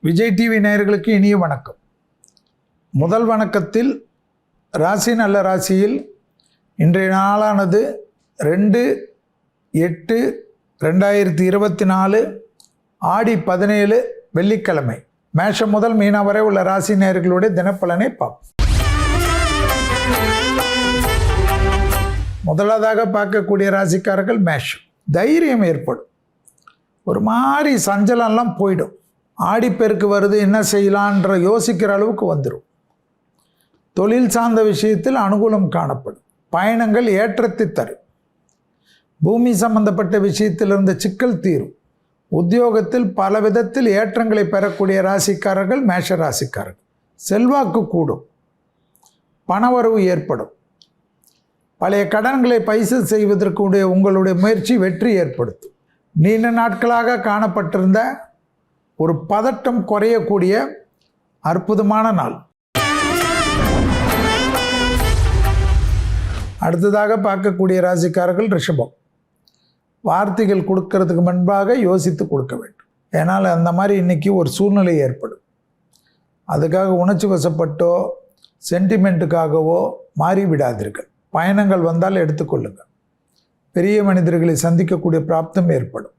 Vijay TV நேயர்களுக்கு இனிய வணக்கம். முதல் வணக்கத்தில் ராசி நல்ல ராசியில் இன்றைய நாளானது 2/8/2024 ஆடி 17 வெள்ளிக்கிழமை. மேஷம் முதல் மீனம் வரை உள்ள ராசி நேயர்களுடைய தினப்பலனை பார்ப்போம். முதலாவதாக பார்க்கக்கூடிய ராசிக்காரர்கள் மேஷம். தைரியம் ஏற்படும், ஒரு மாதிரி சஞ்சலம்லாம் போயிடும். ஆடிப்பெருக்கு வருது, என்ன செய்யலான்ற யோசிக்கிற அளவுக்கு வந்துடும். தொழில் சார்ந்த விஷயத்தில் அனுகூலம் காணப்படும். பயணங்கள் ஏற்றத்தை தரும். பூமி சம்பந்தப்பட்ட விஷயத்தில் இருந்த சிக்கல் தீரும். உத்தியோகத்தில் பல விதத்தில் ஏற்றங்களை பெறக்கூடிய ராசிக்காரர்கள் மேஷ ராசிக்காரர்கள். செல்வாக்கு கூடும், பணவரவு ஏற்படும். பழைய கடன்களை பைசல் செய்வதற்கு உங்களுடைய முயற்சி வெற்றி ஏற்படுத்தும். நீண்ட நாட்களாக காணப்பட்டிருந்த ஒரு பதட்டம் குறையக்கூடிய அற்புதமான நாள். அடுத்ததாக பார்க்கக்கூடிய ராசிக்காரர்கள் ரிஷபம். வார்த்தைகள் கொடுக்கறதுக்கு முன்பாக யோசித்து கொடுக்க வேண்டும். ஏன்னால் அந்த மாதிரி இன்றைக்கி ஒரு சூழ்நிலை ஏற்படும். அதுக்காக உணர்ச்சி வசப்பட்டோ சென்டிமெண்ட்டுக்காகவோ மாறிவிடாதீர்கள். பயணங்கள் வந்தால் எடுத்துக்கொள்ளுங்கள். பெரிய மனிதர்களை சந்திக்கக்கூடிய பிராப்தம் ஏற்படும்.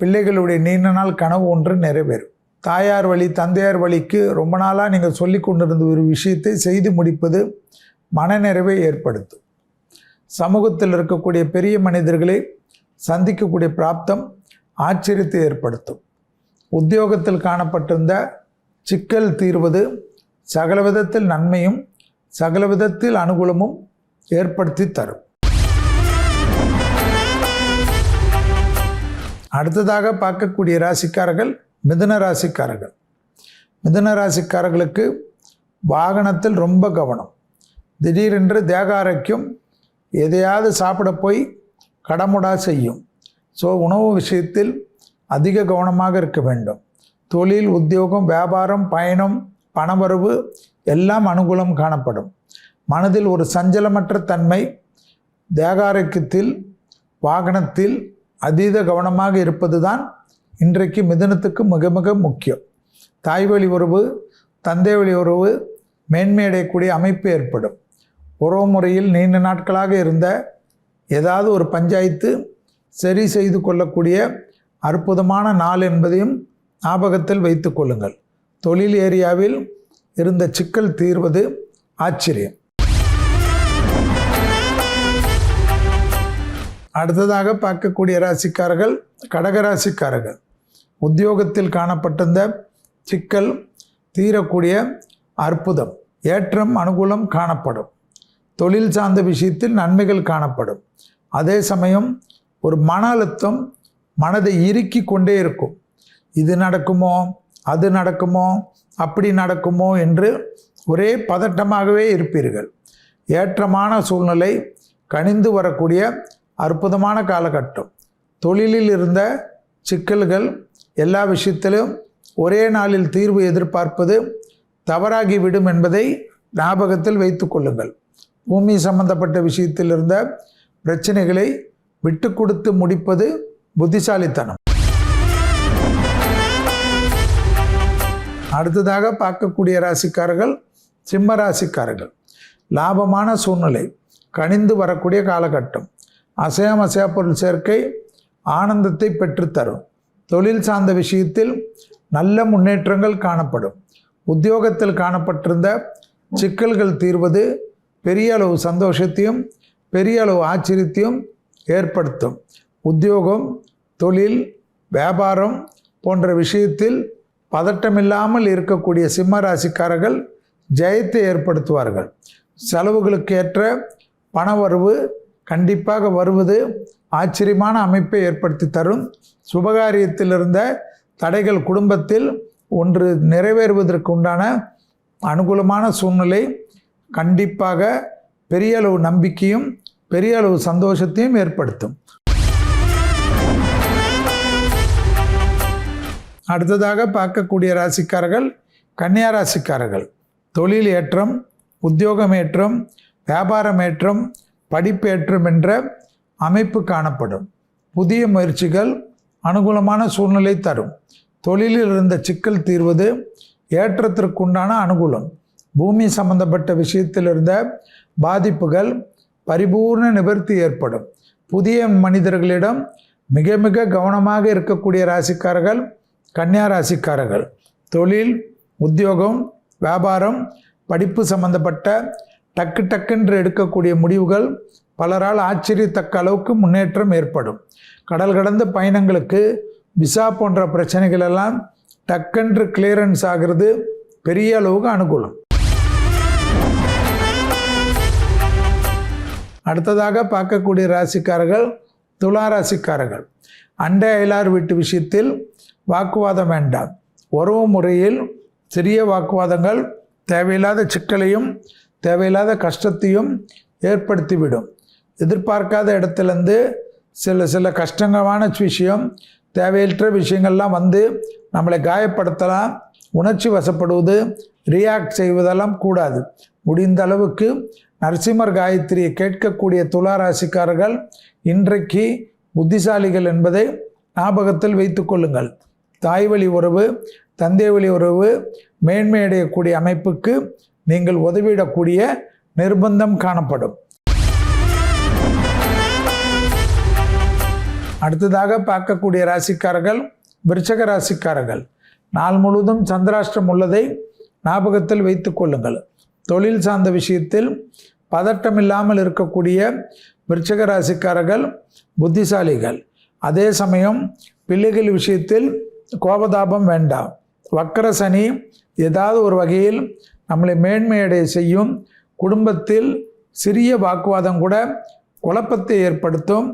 பிள்ளைகளுடைய நீண்ட நாள் கனவு ஒன்று நிறைவேறும். தாயார் வழி தந்தையார் வழிக்கு ரொம்ப நாளாக நீங்கள் சொல்லி கொண்டிருந்த ஒரு விஷயத்தை செய்து முடிப்பது மனநிறைவை ஏற்படுத்தும். சமூகத்தில் இருக்கக்கூடிய பெரிய மனிதர்களை சந்திக்கக்கூடிய பிராப்தம் ஆச்சரியத்தை ஏற்படுத்தும். உத்தியோகத்தில் காணப்பட்டிருந்த சிக்கல் தீர்வது சகல விதத்தில் நன்மையும் சகல விதத்தில் அனுகூலமும் ஏற்படுத்தி தரும். அடுத்ததாக பார்க்கக்கூடிய ராசிக்காரர்கள் மிதுன ராசிக்காரர்கள். மிதுன ராசிக்காரர்களுக்கு வாகனத்தில் ரொம்ப கவனம். திடீரென்று தேக ஆரோக்கியம் எதையாவது சாப்பிட போய் கடமுடா செய்யும். ஸோ உணவு விஷயத்தில் அதிக கவனமாக இருக்க வேண்டும். தொழில், உத்தியோகம், வியாபாரம், பயணம், பணவரவு எல்லாம் அனுகூலம் காணப்படும். மனதில் ஒரு சஞ்சலமற்ற தன்மை. தேக ஆரோக்கியத்தில் வாகனத்தில் அதீத கவனமாக இருப்பது தான் இன்றைக்கு மிதுனத்துக்கு மிக மிக முக்கியம். தாய் வழி உறவு, தந்தை வழி உறவு மேன்மையடையக்கூடிய அமைப்பு ஏற்படும். உறவு முறையில் நீண்ட நாட்களாக இருந்த ஏதாவது ஒரு பஞ்சாயத்து சரி செய்து கொள்ளக்கூடிய அற்புதமான நாள் என்பதையும் ஞாபகத்தில் வைத்து கொள்ளுங்கள். தொழில் ஏரியாவில் இருந்த சிக்கல் தீர்வது ஆச்சரியம். அடுத்ததாக பார்க்கக்கூடிய ராசிக்காரர்கள் கடகராசிக்காரர்கள். உத்தியோகத்தில் காணப்பட்டிருந்த சிக்கல் தீரக்கூடிய அற்புதம், ஏற்றம், அனுகூலம் காணப்படும். தொழில் சார்ந்த விஷயத்தில் நன்மைகள் காணப்படும். அதே சமயம் ஒரு மன அழுத்தம் மனதை இறுக்கி கொண்டே இருக்கும். இது நடக்குமோ, அது நடக்குமோ, அப்படி நடக்குமோ என்று ஒரே பதட்டமாகவே இருப்பீர்கள். ஏற்றமான சூழ்நிலை கனிந்து வரக்கூடிய அற்புதமான காலகட்டம். தொழிலில் இருந்த சிக்கல்கள் எல்லா விஷயத்திலும் ஒரே நாளில் தீர்வு எதிர்பார்ப்பது தவறாகிவிடும் என்பதை ஞாபகத்தில் வைத்து கொள்ளுங்கள். பூமி சம்பந்தப்பட்ட விஷயத்தில் இருந்த பிரச்சனைகளை விட்டு கொடுத்து முடிப்பது புத்திசாலித்தனம். அடுத்ததாக பார்க்கக்கூடிய ராசிக்காரர்கள் சிம்ம ராசிக்காரர்கள். லாபமான சூழ்நிலை கனிந்து வரக்கூடிய காலகட்டம். அசையா பொருள் சேர்க்கை ஆனந்தத்தை பெற்றுத்தரும். தொழில் சார்ந்த விஷயத்தில் நல்ல முன்னேற்றங்கள் காணப்படும். உத்தியோகத்தில் காணப்பட்டிருந்த சிக்கல்கள் தீர்வது பெரிய அளவு சந்தோஷத்தையும் பெரிய அளவு ஆச்சரியத்தையும் ஏற்படுத்தும். உத்தியோகம், தொழில், வியாபாரம் போன்ற விஷயத்தில் பதட்டமில்லாமல் இருக்கக்கூடிய சிம்ம ராசிக்காரர்கள் ஜெயத்தை ஏற்படுத்துவார்கள். செலவுகளுக்கு ஏற்ற பணவரவு கண்டிப்பாக வருவது ஆச்சரியமான அமைப்பை ஏற்படுத்தி தரும். சுபகாரியத்தில் இருந்த தடைகள் குடும்பத்தில் ஒன்று நிறைவேறுவதற்கு உண்டான அனுகூலமான சூழ்நிலை கண்டிப்பாக பெரிய அளவு நம்பிக்கையும் பெரிய அளவு சந்தோஷத்தையும் ஏற்படுத்தும். அடுத்ததாக பார்க்கக்கூடிய ராசிக்காரர்கள் கன்னியா ராசிக்காரர்கள். தொழில் ஏற்றம், உத்தியோகம் ஏற்றம், வியாபாரம் ஏற்றம், படிப்பேற்றம் என்ற அமைப்பு காணப்படும். புதிய முயற்சிகள் அனுகூலமான சூழ்நிலை தரும். தொழிலில் இருந்த சிக்கல் தீர்வது, ஏற்றத்திற்குண்டான அனுகூலம். பூமி சம்பந்தப்பட்ட விஷயத்தில் இருந்த பாதிப்புகள் பரிபூர்ண நிவர்த்தி ஏற்படும். புதிய மனிதர்களிடம் மிக மிக கவனமாக இருக்கக்கூடிய ராசிக்காரர்கள் கன்னியா ராசிக்காரர்கள். தொழில், உத்தியோகம், வியாபாரம், படிப்பு சம்பந்தப்பட்ட டக்குன்று எடுக்கக்கூடிய முடிவுகள் பலரால் ஆச்சரியத்தக்க அளவுக்கு முன்னேற்றம் ஏற்படும். கடல் கடந்த பயணங்களுக்கு விசா போன்ற பிரச்சனைகள் எல்லாம் டக்கென்று கிளியரன்ஸ் ஆகிறது, பெரிய அளவுக்கு அனுகூலம். அடுத்ததாக பார்க்கக்கூடிய ராசிக்காரர்கள் துலா ராசிக்காரர்கள். அண்டை அயலார் வீட்டு விஷயத்தில் வாக்குவாதம் வேண்டாம். உறவு முறையில் சிறிய வாக்குவாதங்கள் தேவையில்லாத சிக்கலையும் தேவையில்லாத கஷ்டத்தையும் ஏற்படுத்திவிடும். எதிர்பார்க்காத இடத்துலேருந்து சில கஷ்டங்களான விஷயம், தேவையற்ற விஷயங்கள்லாம் வந்து நம்மளை காயப்படுத்தலாம். உணர்ச்சி வசப்படுவது, ரியாக்ட் செய்வதெல்லாம் கூடாது. முடிந்த அளவுக்கு நரசிம்மர் காயத்ரியை கேட்கக்கூடிய துலா ராசிக்காரர்கள் இன்றைக்கு புத்திசாலிகள் என்பதை ஞாபகத்தில் வைத்து கொள்ளுங்கள். தாய் வழி உறவு, தந்தை வழி உறவு மேன்மையடையக்கூடிய அமைப்புக்கு நீங்கள் உதவிடக்கூடிய நிர்பந்தம் காணப்படும். அடுத்ததாக பார்க்கக்கூடிய ராசிக்காரர்கள் விருச்சக ராசிக்காரர்கள். நாள் முழுவதும் சந்திராஷ்டிரம் உள்ளதை ஞாபகத்தில் வைத்து கொள்ளுங்கள். தொழில் சார்ந்த விஷயத்தில் பதட்டம் இல்லாமல் இருக்கக்கூடிய விருச்சக ராசிக்காரர்கள் புத்திசாலிகள். அதே சமயம் பிள்ளைகள் விஷயத்தில் கோபதாபம் வேண்டாம். வக்கர சனி ஏதாவது ஒரு வகையில் நம்மளை மேன்மையடைய செய்யும். குடும்பத்தில் சிறிய வாக்குவாதம் கூட குழப்பத்தை ஏற்படுத்தும்.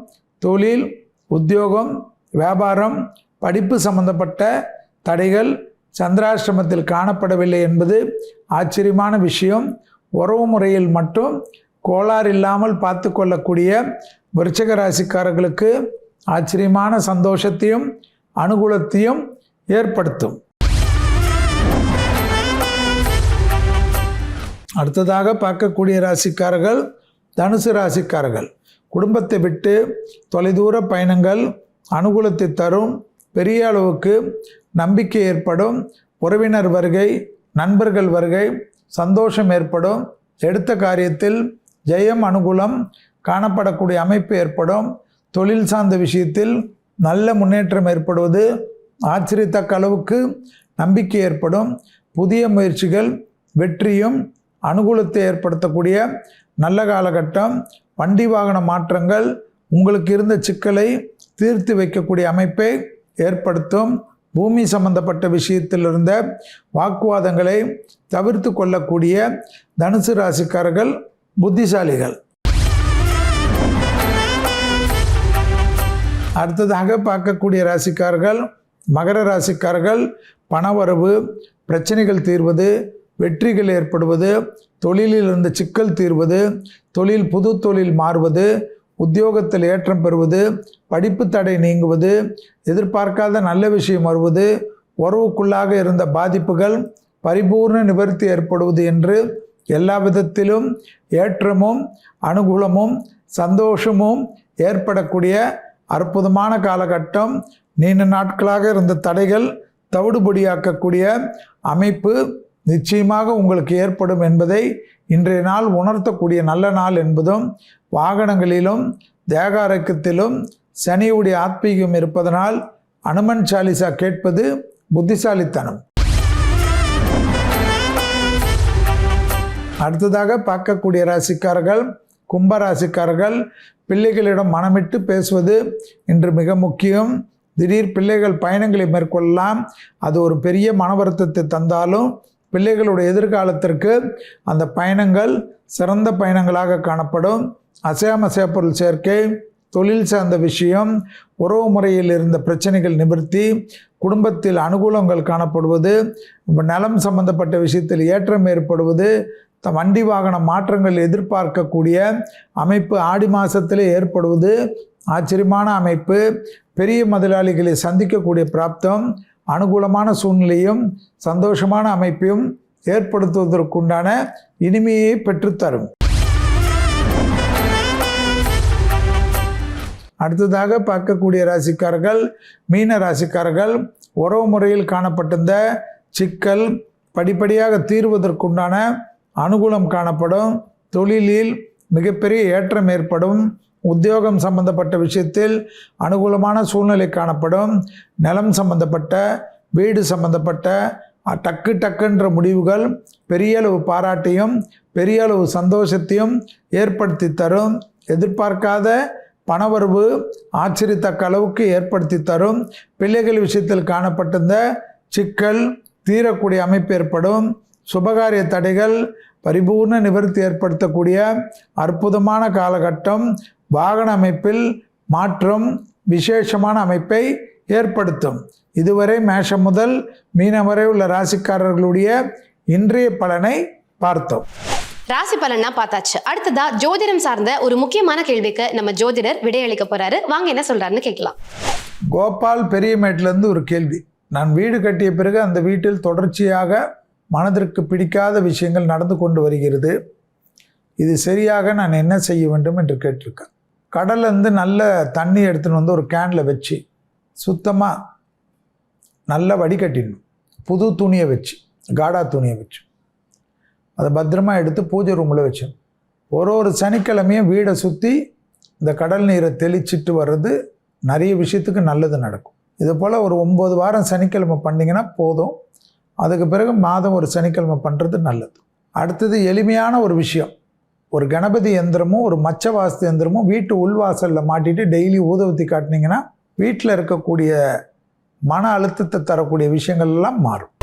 தொழில், உத்தியோகம், வியாபாரம், படிப்பு சம்பந்தப்பட்ட தடைகள் சந்திராஷ்டிரமத்தில் காணப்படவில்லை என்பது ஆச்சரியமான விஷயம். உறவு முறையில் மட்டும் கோளாறு இல்லாமல் பார்த்து கொள்ளக்கூடிய விருச்சிக ராசிக்காரர்களுக்கு ஆச்சரியமான சந்தோஷத்தையும் அனுகூலத்தையும் ஏற்படுத்தும். அடுத்ததாக பார்க்கக்கூடிய ராசிக்காரர்கள் தனுசு ராசிக்காரர்கள். குடும்பத்தை விட்டு தொலைதூர பயணங்கள் அனுகூலத்தை தரும். பெரிய அளவுக்கு நம்பிக்கை ஏற்படும். உறவினர் வருகை, நண்பர்கள் வருகை, சந்தோஷம் ஏற்படும். எடுத்த காரியத்தில் ஜெயம், அனுகூலம் காணப்படக்கூடிய அமைப்பு ஏற்படும். தொழில் சார்ந்த விஷயத்தில் நல்ல முன்னேற்றம் ஏற்படுவது, ஆச்சரியத்தக்க அளவுக்கு நம்பிக்கை ஏற்படும். புதிய முயற்சிகள் வெற்றியும் அனுகூலத்தை ஏற்படுத்தக்கூடிய நல்ல காலகட்டம். வண்டி வாகன மாற்றங்கள் உங்களுக்கு இருந்த சிக்கலை தீர்த்து வைக்கக்கூடிய அமைப்பை ஏற்படுத்தும். பூமி சம்பந்தப்பட்ட விஷயத்தில் இருந்த வாக்குவாதங்களை தவிர்த்து கொள்ளக்கூடிய தனுசு ராசிக்காரர்கள் புத்திசாலிகள். அடுத்ததாக பார்க்கக்கூடிய ராசிக்காரர்கள் மகர ராசிக்காரர்கள். பணவரவு, பிரச்சனைகள் தீர்வது, வெற்றிகள் ஏற்படுவது, தொழிலில் இருந்த சிக்கல் தீர்வது, புது தொழில் மாறுவது, உத்தியோகத்தில் ஏற்றம் பெறுவது, படிப்பு தடை நீங்குவது, எதிர்பார்க்காத நல்ல விஷயம் வருவது, உறவுக்குள்ளாக இருந்த பாதிப்புகள் பரிபூர்ண நிவர்த்தி ஏற்படுவது என்று எல்லா விதத்திலும் ஏற்றமும் அனுகூலமும் சந்தோஷமும் ஏற்படக்கூடிய அற்புதமான காலகட்டம். நீண்ட நாட்களாக இருந்த தடைகள் தவிடுபடியாக்கக்கூடிய அமைப்பு நிச்சயமாக உங்களுக்கு ஏற்படும் என்பதை இன்றைய நாள் உணர்த்தக்கூடிய நல்ல நாள் என்பதும், வாகனங்களிலும் தேக ஆரோக்கியத்திலும் சனியுடைய ஆத்மீகம் இருப்பதனால் அனுமன் சாலிசா கேட்பது புத்திசாலித்தனம். அடுத்ததாக பார்க்கக்கூடிய ராசிக்காரர்கள் கும்பராசிக்காரர்கள். பிள்ளைகளிடம் மனமிட்டு பேசுவது இன்று மிக முக்கியம். திடீர் பிள்ளைகள் பயணங்களை மேற்கொள்ளலாம். அது ஒரு பெரிய மன வருத்தத்தை தந்தாலும் பிள்ளைகளுடைய எதிர்காலத்திற்கு அந்த பயணங்கள் சிறந்த பயணங்களாக காணப்படும். அசையாமசைய பொருள் சேர்க்கை, தொழில் சார்ந்த விஷயம், உறவு முறையில் இருந்த பிரச்சனைகள் நிவர்த்தி, குடும்பத்தில் அனுகூலங்கள் காணப்படுவது, நலம் சம்பந்தப்பட்ட விஷயத்தில் ஏற்றம் ஏற்படுவது, வண்டி வாகன மாற்றங்கள் எதிர்பார்க்கக்கூடிய அமைப்பு ஆடி மாதத்திலே ஏற்படுவது ஆச்சரியமான அமைப்பு. பெரிய முதலாளிகளை சந்திக்கக்கூடிய பிராப்தம், அனுகூலமான சூழ்நிலையும் சந்தோஷமான அமைப்பையும் ஏற்படுத்துவதற்குண்டான இனிமையை பெற்றுத்தரும். அடுத்ததாக பார்க்கக்கூடிய ராசிக்காரர்கள் மீன ராசிக்காரர்கள். உறவு முறையில் காணப்பட்டிருந்த சிக்கல் படிப்படியாக தீர்வதற்குண்டான அனுகூலம் காணப்படும். தொழிலில் மிகப்பெரிய ஏற்றம் ஏற்படும். உத்தியோகம் சம்பந்தப்பட்ட விஷயத்தில் அனுகூலமான சூழ்நிலை காணப்படும். நிலம் சம்பந்தப்பட்ட, வீடு சம்பந்தப்பட்ட டக்குன்ற முடிவுகள் பெரிய அளவு பாராட்டையும் பெரிய அளவு சந்தோஷத்தையும் ஏற்படுத்தி தரும். எதிர்பார்க்காத பணவரவு ஆச்சரியத்தக்க அளவுக்கு ஏற்படுத்தி தரும். பிள்ளைகள் விஷயத்தில் காணப்பட்டிருந்த சிக்கல் தீரக்கூடிய அமைப்பு ஏற்படும். சுபகாரிய தடைகள் பரிபூர்ண நிவர்த்தி ஏற்படுத்தக்கூடிய அற்புதமான காலகட்டம். வாகன அமைப்பில் மாற்றம் விசேஷமான அமைப்பை ஏற்படுத்தும். இதுவரை மேஷம் முதல் மீனம் வரை உள்ள ராசிக்காரர்களுடைய இன்றைய பலனை பார்த்தோம். ராசி பலன்னா பார்த்தாச்சு. அடுத்ததா ஜோதிடம் சார்ந்த ஒரு முக்கியமான கேள்விக்கு நம்ம ஜோதிடர் விடையளிக்க போறாரு. வாங்க என்ன சொல்றாருன்னு கேட்கலாம். கோபால் பெரியமேட்டிலேருந்து ஒரு கேள்வி. நான் வீடு கட்டிய பிறகு அந்த வீட்டில் தொடர்ச்சியாக மனதிற்கு பிடிக்காத விஷயங்கள் நடந்து கொண்டு வருகிறது. இது சரியாக நான் என்ன செய்ய வேண்டும் என்று கேட்டிருக்கேன். கடல்லேருந்து நல்ல தண்ணி எடுத்துன்னு வந்து ஒரு கேனில் வச்சு சுத்தமாக நல்லா வடிகட்டிடணும். புது துணியை வச்சு, காடா துணியை வச்சு அதை பத்திரமா எடுத்து பூஜை ரூமில் வச்சோம். ஒரு சனிக்கிழமையும் வீடை சுற்றி இந்த கடல் நீரை தெளிச்சிட்டு வர்றது நிறைய விஷயத்துக்கு நல்லது நடக்கும். இது போல் ஒரு 9 வாரம் சனிக்கிழமை பண்ணிங்கன்னா போதும். அதுக்கு பிறகு மாதம் ஒரு சனிக்கிழமை பண்ணுறது நல்லது. அடுத்தது எளிமையான ஒரு விஷயம். ஒரு கணபதி எந்திரமும் ஒரு மச்ச வாஸ்து எந்திரமும் வீட்டு உள்வாசலில் மாட்டிட்டு டெய்லி ஊதுவத்தி காட்டினீங்கன்னா வீட்டில் இருக்கக்கூடிய மன அழுத்தத்தை தரக்கூடிய விஷயங்கள் எல்லாம் மாறும்.